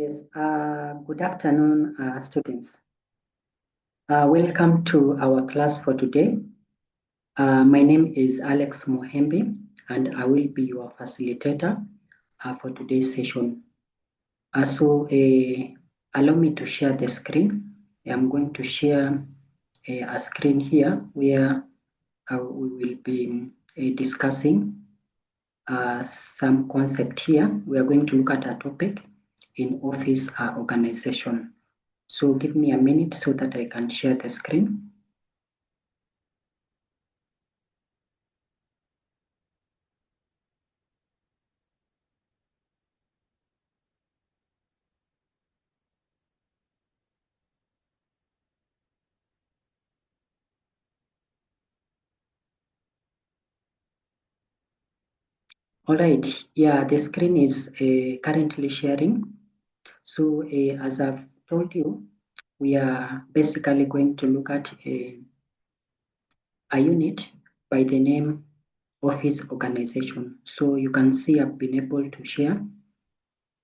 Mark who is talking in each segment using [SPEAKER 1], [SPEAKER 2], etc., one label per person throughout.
[SPEAKER 1] Yes, good afternoon, students. Welcome to our class for today. My name is Alex Mohembi, and I will be your facilitator for today's session. Allow me to share the screen. I'm going to share a screen here where we will be discussing some concept here. We are going to look at a topic in office organization. So give me a minute so that I can share the screen. All right, yeah, the screen is currently sharing. So as I've told you, we are basically going to look at a unit by the name office organization. So you can see I've been able to share.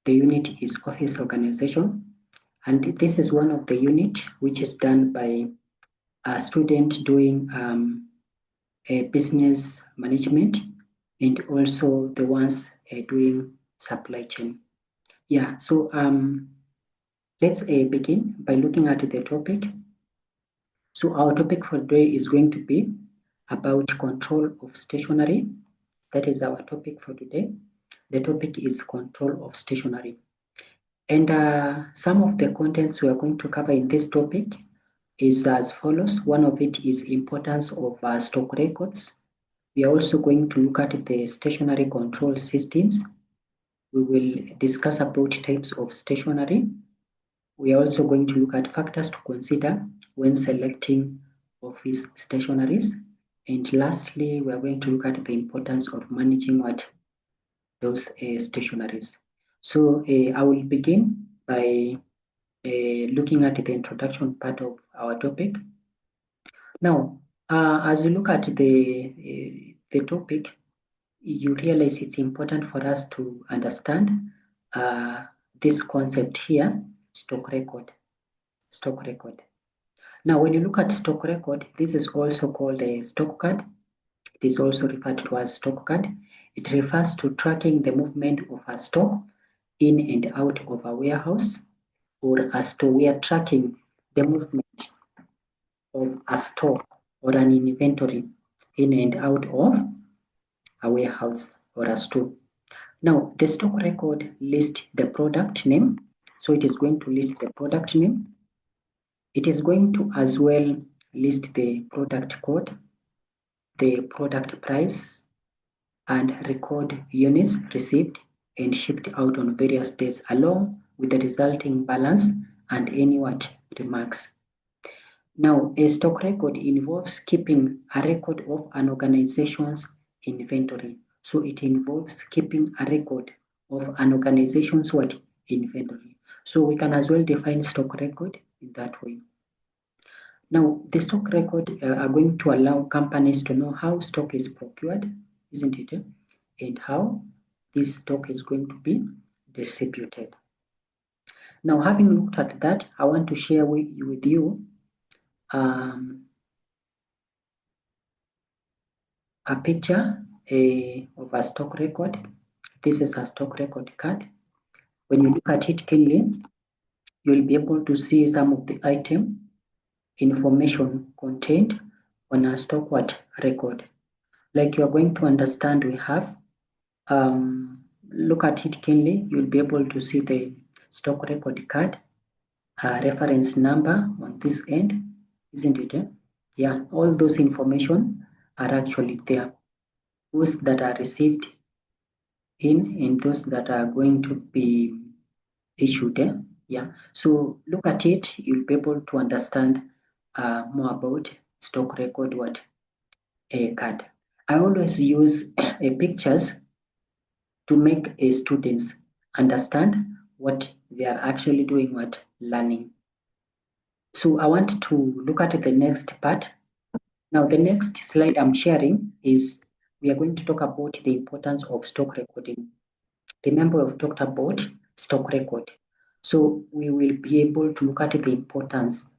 [SPEAKER 1] The unit is office organization. And this is one of the unit which is done by a student doing a business management and also the ones doing supply chain. Yeah, so let's begin by looking at the topic. So our topic for today is going to be about control of stationery. That is our topic for today. The topic is control of stationery. And some of the contents we are going to cover in this topic is as follows. One of it is importance of stock records. We are also going to look at the stationery control systems. We will discuss about types of stationery. We are also going to look at factors to consider when selecting office stationeries. And lastly, we are going to look at the importance of managing those stationeries. So I will begin by looking at the introduction part of our topic. Now, as you look at the topic, you realize it's important for us to understand this concept here, stock record. Stock record. Now, when you look at stock record, this is also called a stock card. It is also referred to as stock card. It refers to tracking the movement of a stock in and out of a warehouse, or a store. We are tracking the movement of a store or an inventory in and out of a warehouse or a store. Now, the stock record lists the product name. So it is going to list the product name. It is going to as well list the product code, the product price, and record units received and shipped out on various dates along with the resulting balance and any remarks. Now, a stock record involves keeping a record of an organization's inventory. So it involves keeping a record of an organization's inventory. So we can as well define stock record in that way. Now, the stock record are going to allow companies to know how stock is procured, isn't it? And how this stock is going to be distributed. Now, having looked at that, I want to share with you a picture of a stock record. This is a stock record card. When you look at it keenly, you'll be able to see some of the item information contained on a stock record. Like you're going to understand, we have, look at it keenly, you'll be able to see the stock record card, reference number on this end, isn't it? Yeah, all those information are actually there. Those that are received in and those that are going to be issued. Yeah, so look at it, you'll be able to understand more about stock record card. I always use pictures to make students understand what they are actually doing, learning. So I want to look at the next part. Now, the next slide I'm sharing is we are going to talk about the importance of stock recording. Remember, we've talked about stock record. So we will be able to look at the importance.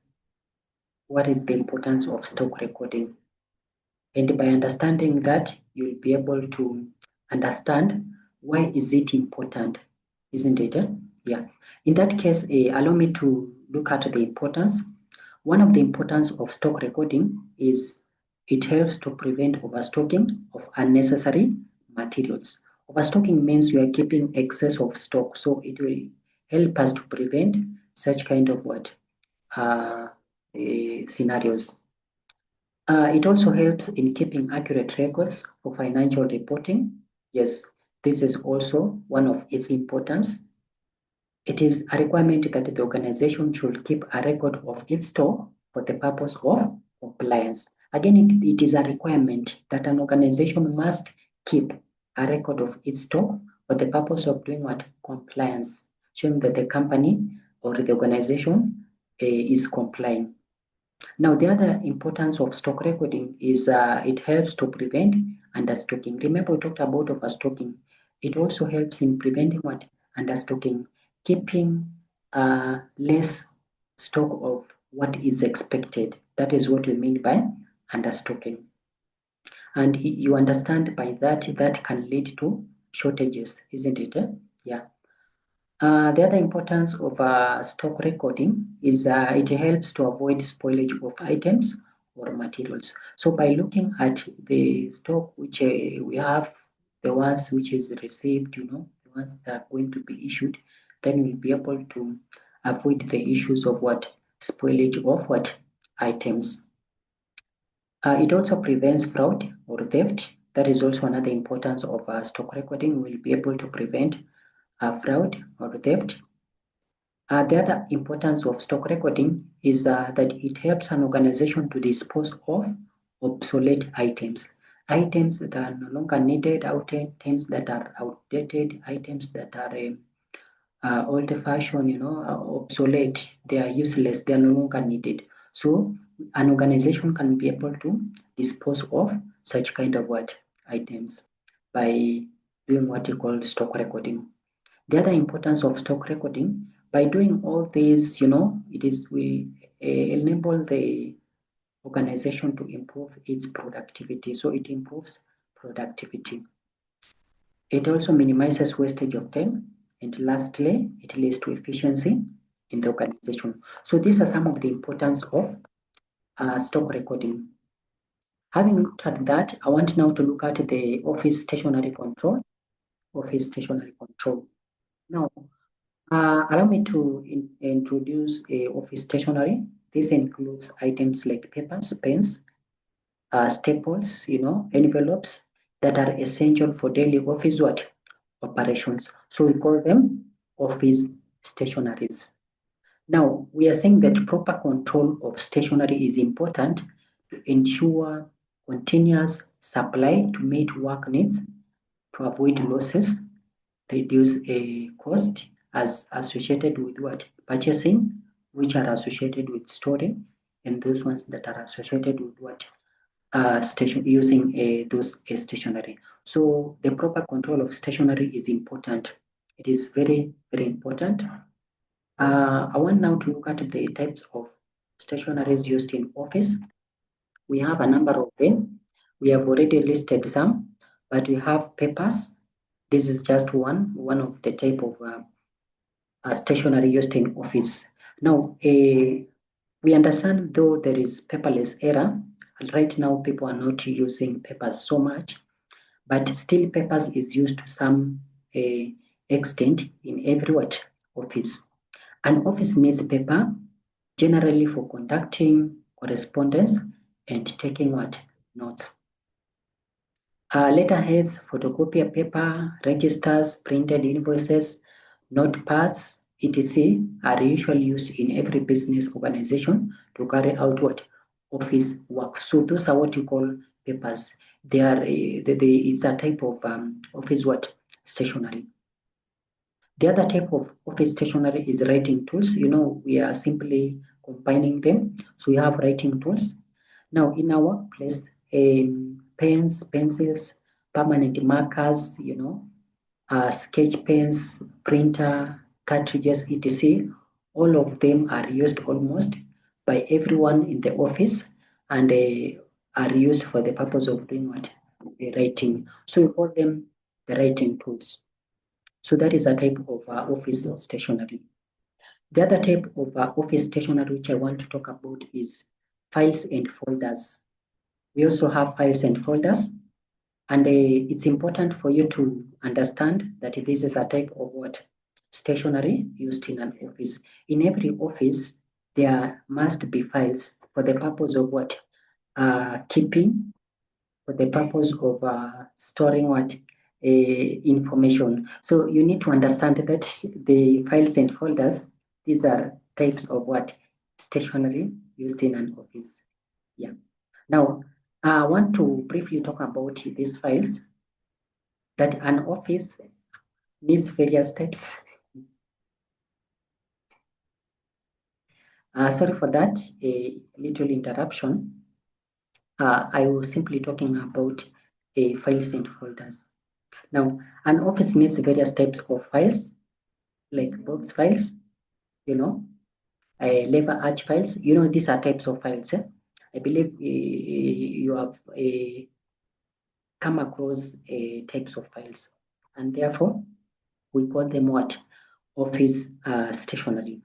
[SPEAKER 1] What is the importance of stock recording? And by understanding that, you'll be able to understand why is it important, isn't it? Yeah. In that case, allow me to look at the importance. One of the importance of stock recording is it helps to prevent overstocking of unnecessary materials. Overstocking means you are keeping excess of stock, so it will help us to prevent such kind of scenarios. It also helps in keeping accurate records for financial reporting. Yes, this is also one of its importance. It is a requirement that the organization should keep a record of its stock for the purpose of compliance. Again, it is a requirement that an organization must keep a record of its stock for the purpose of doing what? Compliance, showing that the company or the organization is complying. Now, the other importance of stock recording is it helps to prevent understocking. Remember, we talked about overstocking. It also helps in preventing what? Understocking, keeping less stock of what is expected. That is what we mean by understocking. And you understand by that, that can lead to shortages, isn't it? Yeah. The other importance of stock recording is it helps to avoid spoilage of items or materials. So by looking at the stock which we have, the ones which is received, the ones that are going to be issued, then we'll be able to avoid the issues of what? Spoilage of what? Items. It also prevents fraud or theft. That is also another importance of stock recording. We'll be able to prevent fraud or theft. The other importance of stock recording is that it helps an organization to dispose of obsolete items, items that are no longer needed, items that are outdated, items that are old-fashioned, obsolete. They are useless. They are no longer needed. So an organization can be able to dispose of such kind of items by doing what you call stock recording. The other importance of stock recording, by doing all this, will enable the organization to improve its productivity. So it improves productivity. It also minimizes wastage of time. And lastly, it leads to efficiency in the organization. So these are some of the importance of stock recording. Having looked at that, I want now to look at the office stationery control. Office stationery control. Now, allow me to introduce office stationery. This includes items like papers, pens, staples, envelopes that are essential for daily office operations. So we call them office stationaries. Now, we are saying that proper control of stationery is important to ensure continuous supply to meet work needs, to avoid losses, reduce a cost as associated with purchasing, which are associated with storing, and those ones that are associated with using those stationery. So the proper control of stationery is important. It is very, very important. I want now to look at the types of stationaries used in office. We have a number of them. We have already listed some, but we have papers. This is just one of the type of stationery used in office. Now, we understand though there is paperless era, right now people are not using papers so much, but still papers is used to some extent in every office. An office needs paper generally for conducting correspondence and taking notes. Letterheads, photocopier paper, registers, printed invoices, notepads, etc. are usually used in every business organization to carry out office work. So those are what you call papers. They are it's a type of office stationery. The other type of office stationery is writing tools. We are simply combining them. So we have writing tools. Now in our workplace, pens, pencils, permanent markers, sketch pens, printer, cartridges, etc. All of them are used almost by everyone in the office, and they are used for the purpose of doing what? The writing. So we call them the writing tools. So that is a type of office stationery. The other type of office stationery which I want to talk about is files and folders. We also have files and folders, and it's important for you to understand that this is a type of what? Stationery used in an office. In every office, there must be files for the purpose of what? Keeping, for the purpose of storing what? Information. So you need to understand that the files and folders, these are types of what? Stationery used in an office. Yeah. Now, I want to briefly talk about these files, that an office needs various types. Sorry for that, a little interruption. I was simply talking about files and folders. Now, an office needs various types of files, like box files, you know, lever arch files. You know, these are types of files. I believe you have come across types of files, and therefore we call them what? Office stationery.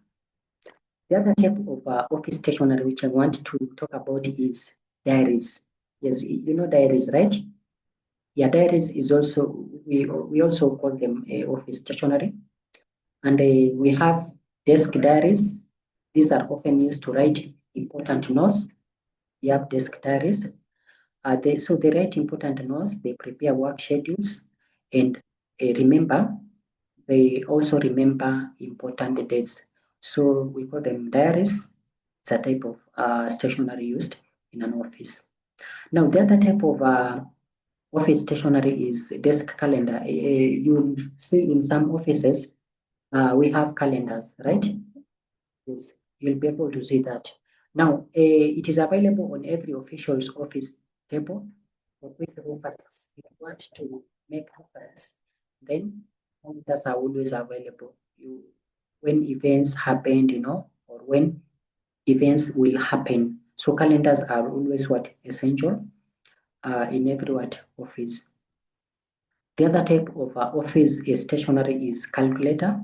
[SPEAKER 1] The other type of office stationery which I want to talk about is diaries. Yes, you know diaries, right? Yeah, diaries is also, we also call them office stationery. And we have desk diaries. These are often used to write important notes. We have desk diaries. So they write important notes, they prepare work schedules, and remember, they also remember important dates. So we call them diaries. It's a type of stationery used in an office. Now, the other type of office stationery is desk calendar. You see in some offices, we have calendars, right? Yes, you'll be able to see that. Now, it is available on every official's office table for quick reference. If you want to make reference, then calendars are always available. When events happened, or when events will happen. So calendars are always what? Essential in every what? Office. The other type of office is stationery is calculator.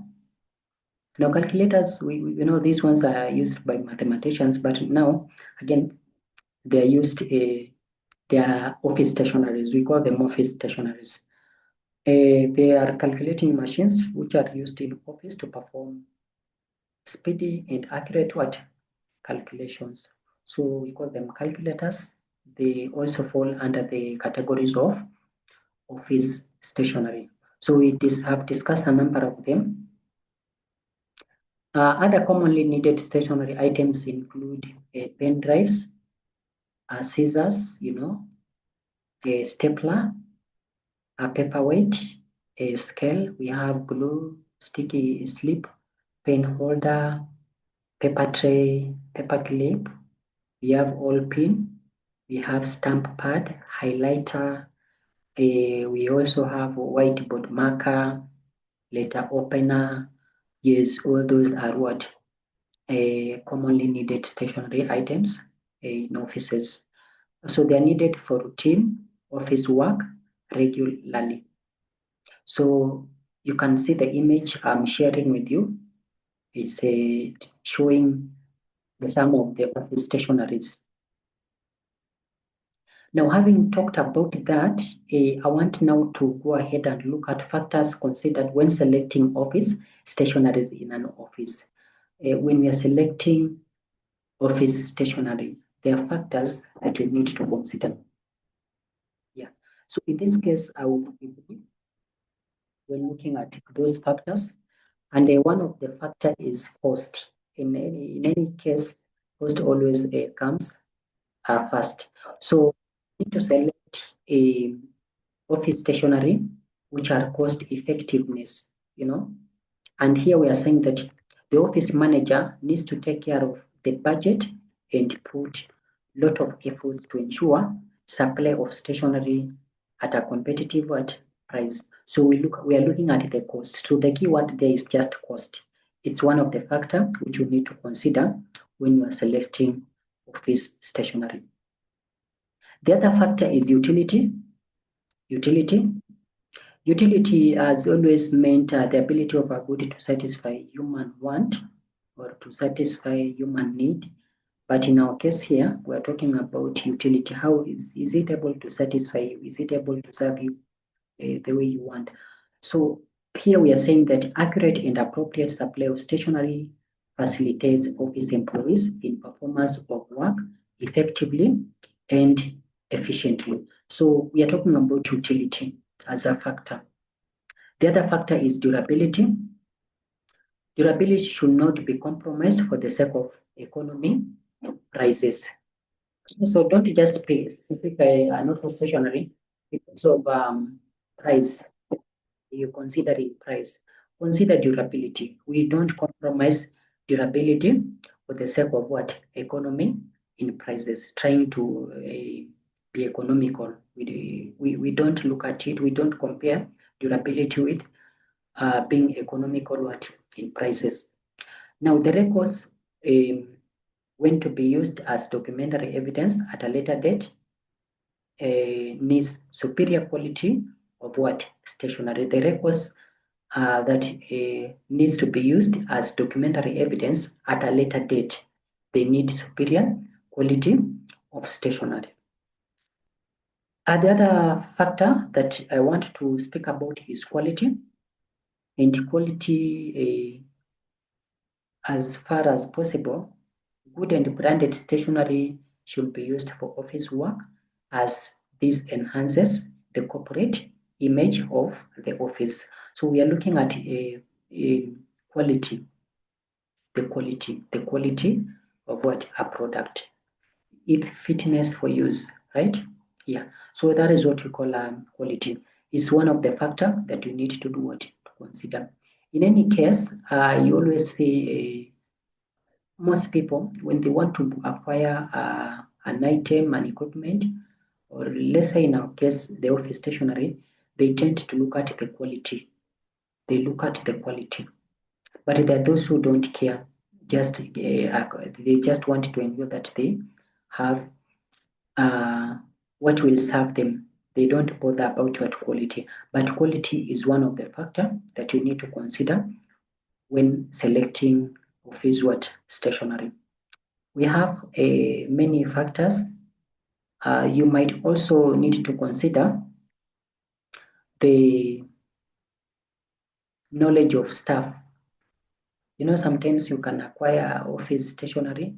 [SPEAKER 1] Now, calculators, we know these ones are used by mathematicians, but now, again, they are used, they are office stationaries. We call them office stationaries. They are calculating machines which are used in office to perform speedy and accurate what? Calculations. So we call them calculators. They also fall under the categories of office stationery. So we have discussed a number of them. Other commonly needed stationery items include pen drives, scissors, a stapler, a paperweight, a scale. We have glue, sticky slip, pen holder, paper tray, paper clip. We have all pin. We have stamp pad, highlighter. We also have whiteboard marker, letter opener. Yes, all those are what? Commonly needed stationery items in offices. So they are needed for routine office work regularly. So you can see the image I'm sharing with you. It's showing some of the office stationaries. Now, having talked about that, I want now to go ahead and look at factors considered when selecting office stationaries in an office. When we are selecting office stationery, there are factors that we need to consider. Yeah. So in this case, I will be brief when looking at those factors. And one of the factor is cost. In any case, cost always comes first. So we need to select a office stationery which are cost effectiveness, And here we are saying that the office manager needs to take care of the budget and put a lot of efforts to ensure supply of stationery at a competitive price. So we are looking at the cost. So the key word there is just cost. It's one of the factors which you need to consider when you are selecting office stationery. The other factor is utility. Utility has always meant the ability of a good to satisfy human want or to satisfy human need. But in our case here, we're talking about utility. How is it able to satisfy you? Is it able to serve you the way you want? So here we are saying that accurate and appropriate supply of stationery facilitates office employees in performance of work effectively and efficiently. So we are talking about utility as a factor. The other factor is durability. Durability should not be compromised for the sake of economy prices. So don't just pay specifically an office stationery because of price. You consider it price. Consider durability. We don't compromise durability for the sake of what? Economy in prices. Trying to be economical. We don't look at it. We don't compare durability with being economical what in prices. Now the records when to be used as documentary evidence at a later date needs superior quality of what stationery. The records that needs to be used as documentary evidence at a later date. They need superior quality of stationery. The other factor that I want to speak about is quality. And quality, as far as possible, good and branded stationery should be used for office work, as this enhances the corporate image of the office. So we are looking at a quality, the quality of what? A product. Its fitness for use, right? Yeah. So that is what we call quality. It's one of the factors that you need to do what? To consider. In any case, you always see most people, when they want to acquire an item, an equipment, or let's say in our case, the office stationery, they tend to look at the quality. They look at the quality. But there are those who don't care. They just want to ensure that they have what will serve them. They don't bother about what quality. But quality is one of the factors that you need to consider when selecting office what stationery. We have many factors. You might also need to consider the knowledge of staff. You know, sometimes you can acquire office stationery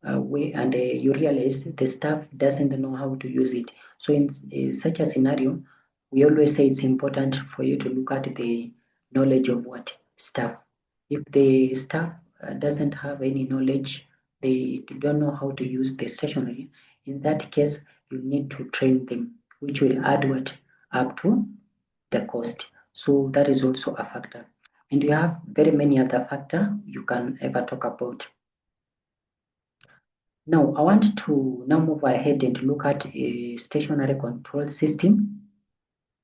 [SPEAKER 1] and you realize the staff doesn't know how to use it. So in such a scenario, we always say it's important for you to look at the knowledge of what? Staff. If the staff doesn't have any knowledge, they don't know how to use the stationery, in that case, you need to train them, which will add what? Up to the cost. So that is also a factor. And you have very many other factors you can ever talk about. Now, I want to now move ahead and look at a stationary control system.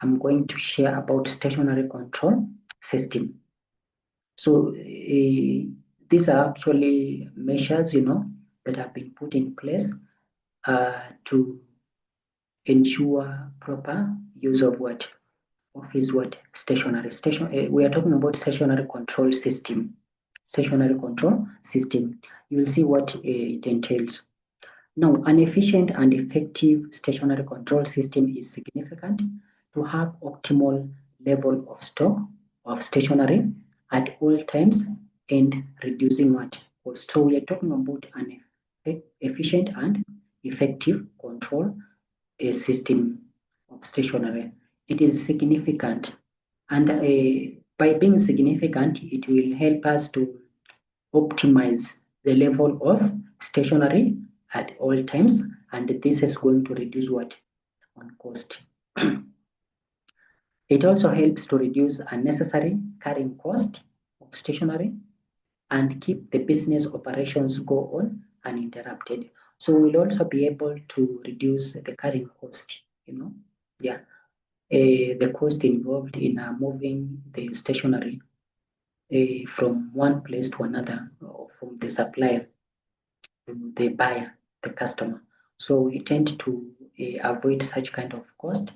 [SPEAKER 1] I'm going to share about stationary control system. So these are actually measures, that have been put in place to ensure proper use of what? Office what? Stationary. We are talking about stationary control system. Stationary control system. You will see what it entails. Now, an efficient and effective stationary control system is significant to have optimal level of stock of stationery at all times and reducing what cost. So we are talking about an efficient and effective control system of stationery. It is significant, and by being significant, it will help us to optimize the level of stationery at all times, and this is going to reduce what? On cost. It also helps to reduce unnecessary carrying cost of stationery and keep the business operations go on uninterrupted. So we'll also be able to reduce the carrying cost, the cost involved in moving the stationery from one place to another, or from the supplier to the buyer, the customer. So we tend to avoid such kind of cost.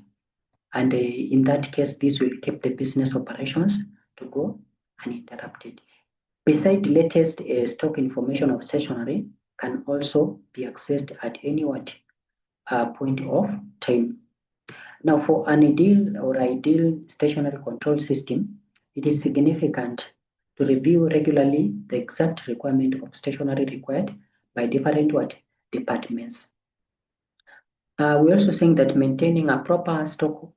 [SPEAKER 1] And in that case, this will keep the business operations to go uninterrupted. Besides, the latest stock information of stationery can also be accessed at any point of time. Now, for an ideal stationery control system, it is significant to review regularly the exact requirement of stationery required by different departments. We're also saying that maintaining a proper stock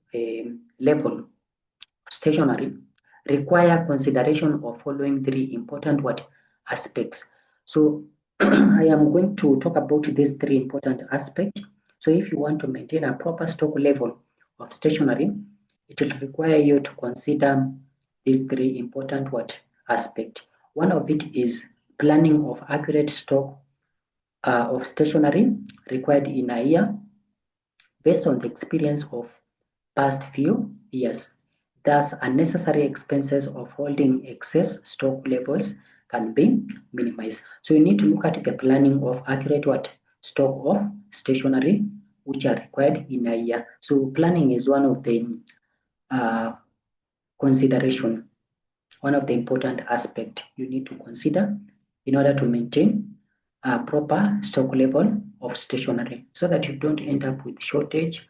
[SPEAKER 1] level stationery require consideration of following three important aspects. So I am going to talk about these three important aspects. So if you want to maintain a proper stock level of stationery, it will require you to consider these three important aspects. One of it is planning of accurate stock of stationery required in a year based on the experience of past few years. Thus, unnecessary expenses of holding excess stock levels can be minimized. So you need to look at the planning of accurate stock of stationery which are required in a year. So planning is one of the consideration, one of the important aspect you need to consider in order to maintain a proper stock level of stationery so that you don't end up with shortage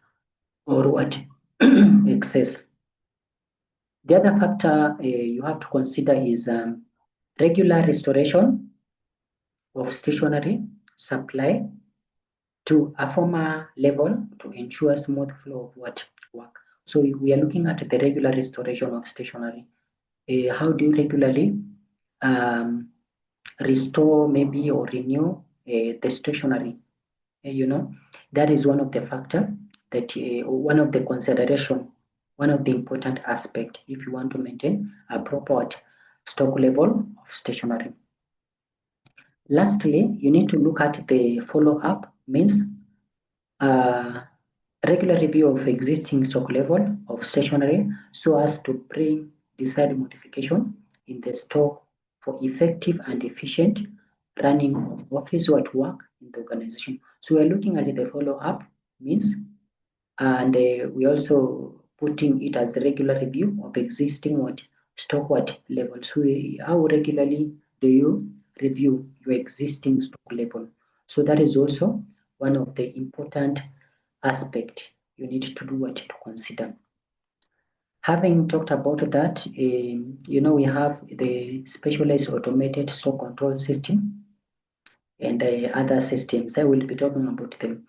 [SPEAKER 1] or excess. The other factor you have to consider is regular restoration of stationery supply to a former level to ensure smooth flow of work. So we are looking at the regular restoration of stationery. How do you regularly restore maybe or renew the stationery? That is one of the factor that one of the consideration, one of the important aspect if you want to maintain a proper stock level of stationery. Lastly, you need to look at the follow-up, means regular review of existing stock level of stationery so as to bring desired modification in the stock for effective and efficient running of office or at work in the organization. So we're looking at the follow-up means, and we also putting it as the regular review of existing stock level. So how regularly do you review your existing stock level? So that is also one of the important aspect you need to do to consider. Having talked about that, we have the specialized automated stock control system and other systems. I will be talking about them.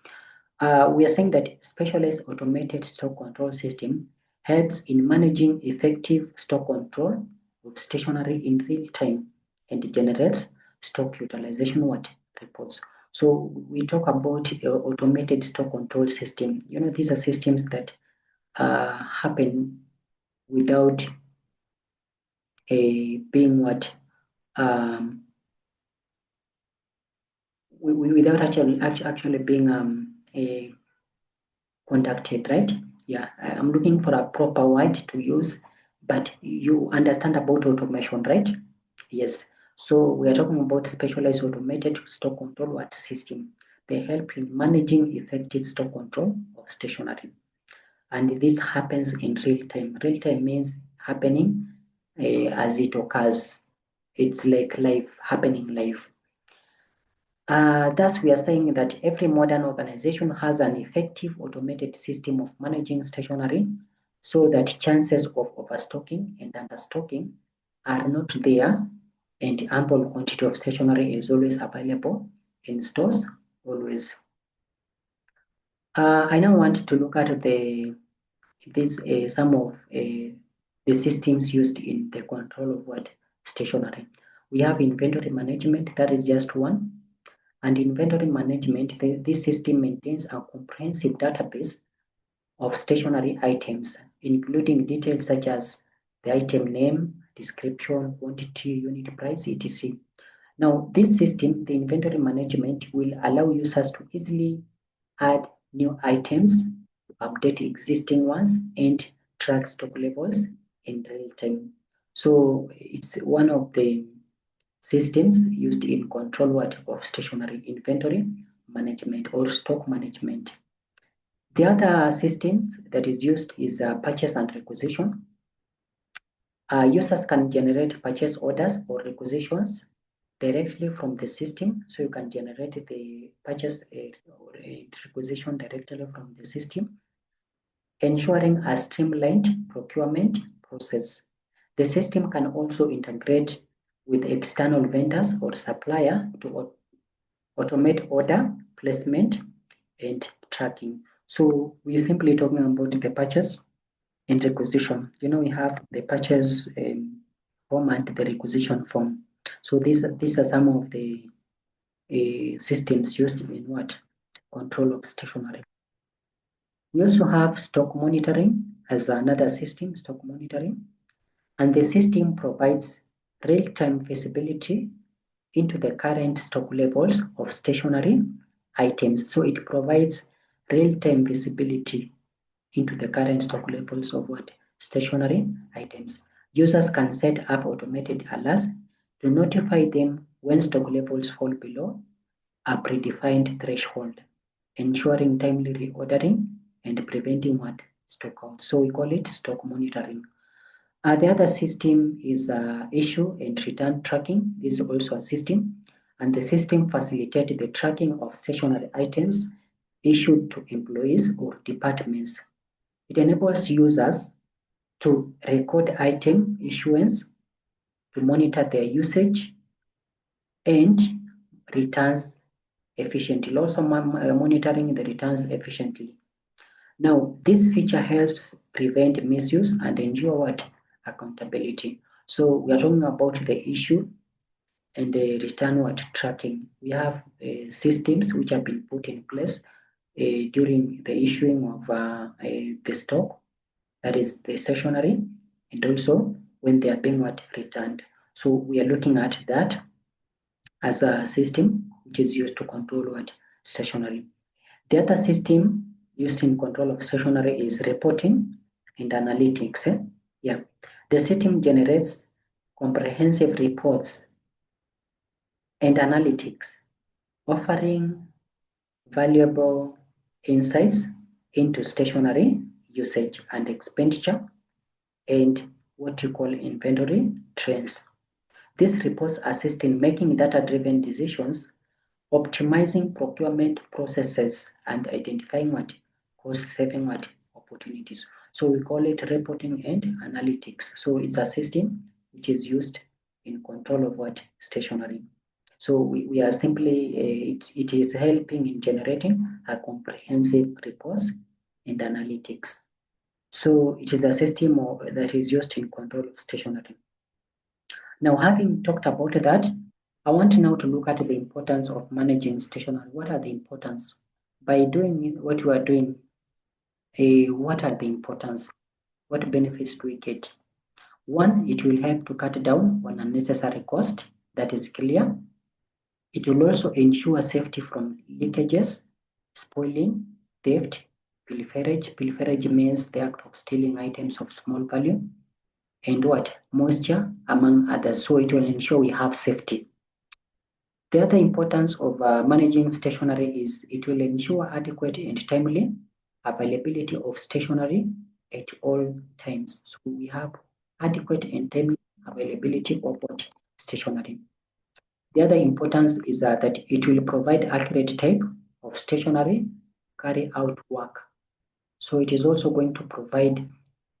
[SPEAKER 1] We are saying that specialized automated stock control system helps in managing effective stock control of stationery in real time and generates stock utilization reports. So we talk about automated stock control system. These are systems that happen without being without actually being conducted, right? Yeah, I'm looking for a proper word to use, but you understand about automation, right? Yes. So we are talking about specialized automated stock control system. They help in managing effective stock control of stationery. And this happens in real time. Real time means happening as it occurs. It's like live, happening live. Thus, we are saying that every modern organization has an effective automated system of managing stationery so that chances of overstocking and understocking are not there, and ample quantity of stationery is always available in stores, always. I now want to look at some of the systems used in the control of stationery. We have inventory management, that is just one. And inventory management, this system maintains a comprehensive database of stationery items, including details such as the item name, description, quantity, unit price, etc. Now, this system, the inventory management, will allow users to easily add new items, update existing ones, and track stock levels in real time. So it's one of the systems used in control of stationery inventory management or stock management. The other system that is used is purchase and requisition. Users can generate purchase orders or requisitions directly from the system. So you can generate the purchase or a requisition directly from the system, ensuring a streamlined procurement process. The system can also integrate with external vendors or supplier to automate order placement and tracking. So we're simply talking about the purchase and requisition. We have the purchase form and the requisition form. So these are some of the systems used in what control of stationery. We also have stock monitoring as another system, stock monitoring, and the system provides real-time visibility into the current stock levels of stationery items. So it provides real-time visibility into the current stock levels of what stationery items. Users can set up automated alerts to notify them when stock levels fall below a predefined threshold, ensuring timely reordering and preventing what stock out. So we call it stock monitoring. The other system is issue and return tracking. This is also a system, and the system facilitates the tracking of stationery items issued to employees or departments. It enables users to record item issuance, to monitor their usage, and returns efficiently. Also monitoring the returns efficiently. Now, this feature helps prevent misuse and ensure what accountability. So we are talking about the issue and the return what tracking. We have systems which have been put in place during the issuing of the stock, that is the stationery, and also when they are being what returned. So we are looking at that as a system which is used to control what stationery. The other system used in control of stationery is reporting and analytics. Yeah, the system generates comprehensive reports and analytics, offering valuable insights into stationery usage and expenditure and what you call inventory trends. These reports assist in making data-driven decisions, optimizing procurement processes, and identifying what cost-saving what opportunities. So we call it reporting and analytics. So it's a system which is used in control of what stationery. So we are simply, it is helping in generating a comprehensive reports and analytics. So it is a system that is used in control of stationery. Now, having talked about that, I want now to look at the importance of managing stationery. What are the importance? By doing what you are doing, what are the importance? What benefits do we get? One, it will help to cut down on unnecessary cost. That is clear. It will also ensure safety from leakages, spoiling, theft, pilferage. Pilferage means the act of stealing items of small value, and what? Moisture, among others. So it will ensure we have safety. The other importance of managing stationery is it will ensure adequate and timely availability of stationery at all times. So we have adequate and timely availability of what stationery. The other importance is that it will provide accurate type of stationery carry out work. So it is also going to provide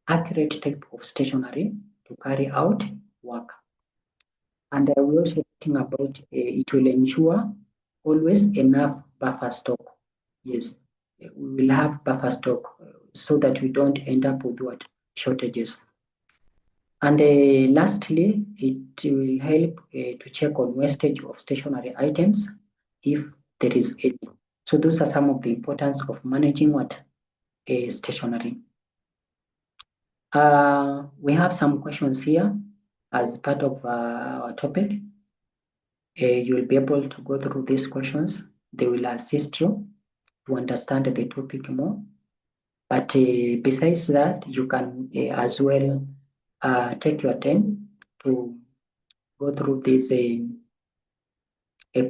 [SPEAKER 1] accurate type of stationery to carry out work. And we're also talking about it will ensure always enough buffer stock. Yes, we will have buffer stock so that we don't end up with what shortages. And lastly, it will help to check on wastage of stationery items if there is any. So those are some of the importance of managing what stationery. We have some questions here as part of our topic. You will be able to go through these questions. They will assist you to understand the topic more. But besides that, you can as well take your time to go through this a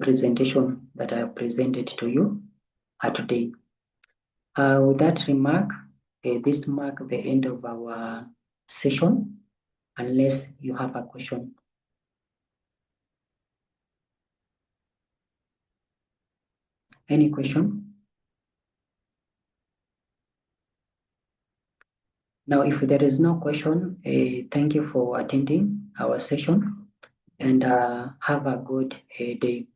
[SPEAKER 1] presentation that I have presented to you today. With that remark, this marks the end of our session, unless you have a question. Any question? Now, if there is no question, thank you for attending our session and have a good day.